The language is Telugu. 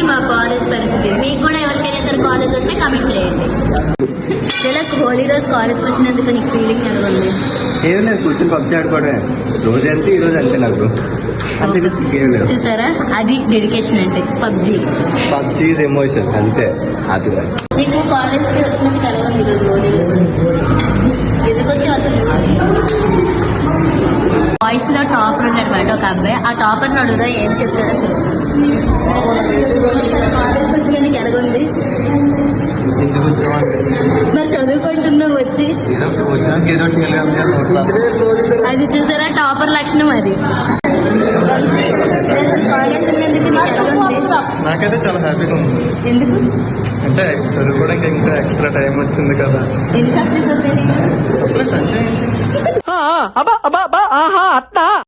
మా కాలేజ్ పరిస్థితి. మీకు కూడా ఎవరికైనా సరే కాలేజ్ ఉంటే కమెంట్ చేయండి. ఇలా హోలీ రోజు కాలేజ్కి వచ్చినందుకు నీకు ఫీలింగ్ ఎలా ఉంది? ఏం లేదు, కూర్చొని పబ్జీ ఆడుకోవడమే. రోజు అంతే, ఈ రోజు అంతే. నాకు అంతే లేదు. చూసారా, అది డెడికేషన్ అంటే. పబ్జీ ఈజ్ ఎమోషన్ అంతే. అది నీకు కాలేజ్కి వచ్చినందుకు ఎలా ఉంది ఈరోజు హోలీ రోజు? ఎందుకు వచ్చి అసలు బాయ్స్ లో టాపర్ ఉన్నాడు అనమాట ఒక అబ్బాయి. ఆ టాపర్ అడుగుదా ఏం చెప్తాడు అసలు? కాలేజ్కి వచ్చినందుకు ఎలాగుంది? మరి చదువుకుంటున్నావు వచ్చి. అది చూసారా, టాపర్ లక్షణం అది. కాలేజ్ ఉన్నందుకు నీకు ఎలాగుంది? నాకైతే చాలా హ్యాపీగా ఉంది. ఎందుకు అంటే చదువుకోవడానికి ఇంకా ఎక్స్ట్రా టైం వచ్చింది కదా. ఎన్ని సబ్జెక్ట్స్ వస్తాయి? సప్లస్ అంటే